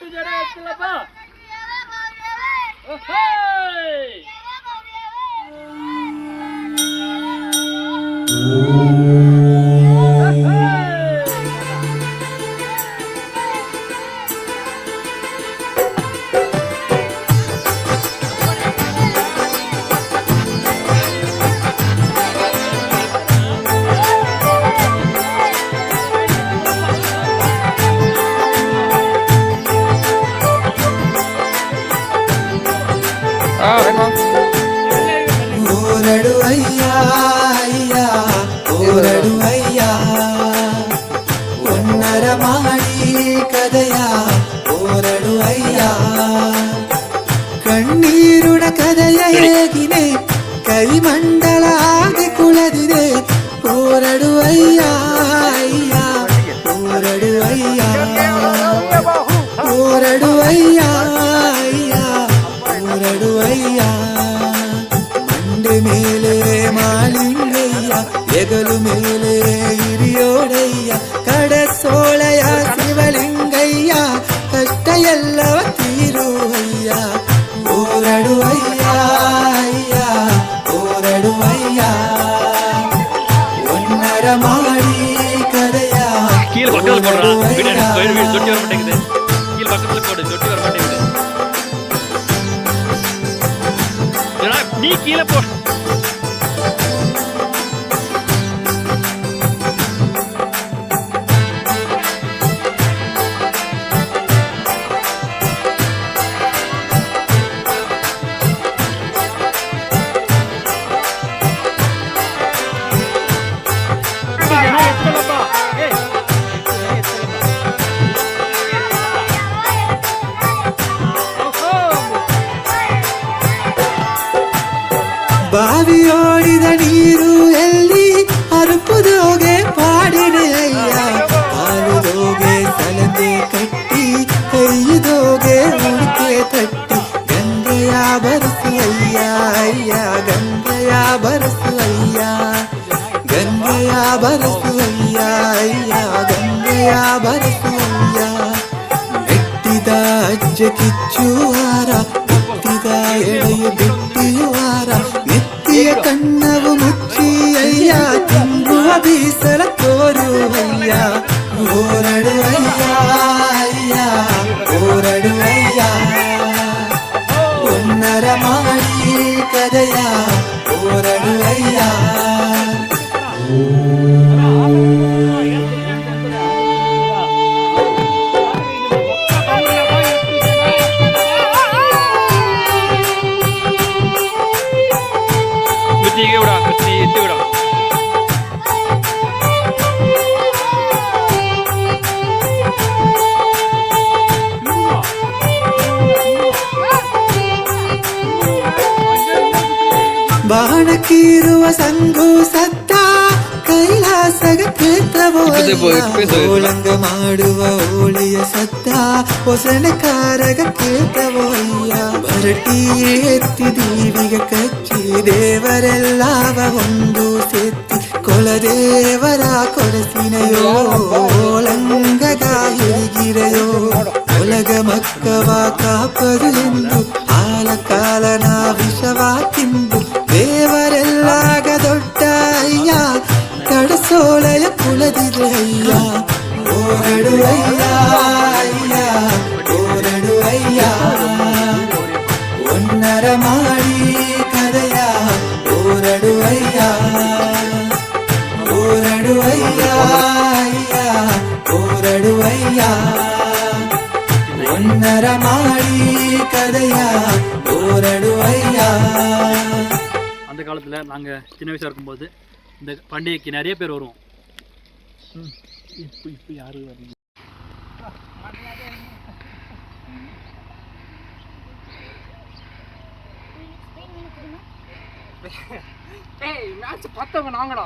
ಎಷ್ಟು ಜನ ಇರ್ತಿಲ್ಲಪ್ಪ. ಓರಡು ಅಯ್ಯ ಅಯ್ಯ ಓರಡು ಅಯ್ಯ ಒನ್ನರ ಮಾಡಿ ಕದಯ ಓರಡು ಅಯ್ಯ ಕಣ್ಣೀರುಣ ಕದಯ ಹೇಗಿದೆ ಕೈಮಂಡಲ ಆಗಿ ಕುಳದಿದೆ ಓರಡು ಅಯ್ಯ ಅಯ್ಯ ಓರಡು ಅಯ್ಯ ಓರಡು ಅಯ್ಯ ಅಯ್ಯ ಓರಡು ಅಯ್ಯ ಮಂಡೆ ಮೇಲೆ ಮಾಲಿಂಗಯ್ಯ ಎಗಲು ಮೇಲೆ ಹಿರಿಯೋಡಯ್ಯ ಕಡಸೋಳಯ ಶಿವಲಿಂಗಯ್ಯ ಕಷ್ಟ ಎಲ್ಲವ ತೀರುವಯ್ಯ ಓರಡು ಅಯ್ಯ ಅಯ್ಯ ಓರಡು ಅಯ್ಯ ಒನ್ನರ ಮಾಡಿ ಕರೆಯ நீ கீழே போ. ಬಾವಿಯೋಡಿದ ನೀರು ಎಲ್ಲಿ ಅರುಪುದೋಗೆ ಪಾಡಿದೆ ಅಯ್ಯ ಕಾಲುದೋಗೆ ಸಲತೆ ಕಟ್ಟಿ ಕೈಯುದೋಗೆ ಉಡುಕೆ ತಟ್ಟಿ ಗಂಗೆಯ ಬರಸು ಅಯ್ಯ ಅಯ್ಯ ಗಂಗೆಯ ಬರಸು ಅಯ್ಯ ಗಂಗೆಯ ಬರಸು ಅಯ್ಯ ಅಯ್ಯ ಗಂಗೆಯ ಬರಸು ಅಯ್ಯ ಮೆಟ್ಟಿದ ಅಜ್ಜ ಕಿಚ್ಚುವಾರ ಬಿಟ್ಟಿದ ಎಳೆಯು ಬಿಟ್ಟಿಯುವಾರ ನೆತ್ತಿಯ ಕಣ್ಣವು ಮುಚ್ಚಿ ಅಯ್ಯ ತುಂಬುವ ಬೀಸಲ ತೋರುವಯ್ಯ ಓರಡು ಅಯ್ಯ ಅಯ್ಯ ಓರಡು ಅಯ್ಯ ಒನ್ನರ ಮಾಡಿ ಕದಯ ಓರಡು ಅಯ್ಯ ಬಾಣಕ್ಕಿರುವ ಸಂಘು ಸತ್ತ ಕೈಲಾಸಗ ಕ್ಷೇತ್ರವೋ ಓಳಂಗ ಮಾಡುವ ಓಳಿಯ ಸತ್ತ ಹೊಸಣಕಾರಗ ಕ್ಷೇತ್ರವೋ ಅಯ್ಯ ಬರಟಿ ಎತ್ತಿ ದೀವಿಗೆ ಕಚ್ಚಿ ದೇವರೆಲ್ಲವ ಒಂದು ಸೆತ್ತಿ ಕೊಲದೇವರ ಕೊರಸಿನೆಯೋ ಓಳಂಗಗ ಹಿರಿಗಿರೆಯೋ ಒಲಗ ಮಕ್ಕವ ಕಾಪದು ಎಂದು ಆಲ ಕಾಲನ ವಿಷವ ತಿಂದು ದೇವರೆಲ್ಲಾಗ ದೊಡ್ಡ ಅಯ್ಯ ಕಡಸೋಳೆಯ ಕುಳದಿದೆ ಅಯ್ಯ ಓರಡು ಅಯ್ಯ ಅಯ್ಯ ಓರಡು ಅಯ್ಯ ಒನ್ನರ ಮಾಡಿ ಕರೆಯ ಓರಡು ಅಯ್ಯ ಓರಡು ಅಯ್ಯ ಅಯ್ಯ ಓರಡು ಅಯ್ಯ ஒன்னர மாடி கதையா ஓரடு ஐயா. அந்த காலத்தில் நாங்கள் சின்ன வயசாக இருக்கும்போது இந்த பண்டிகைக்கு நிறைய பேர் வருவோம். இப்போ யாரும் வரீங்க? மேட்ச் பார்த்தவங்க நாங்கடா.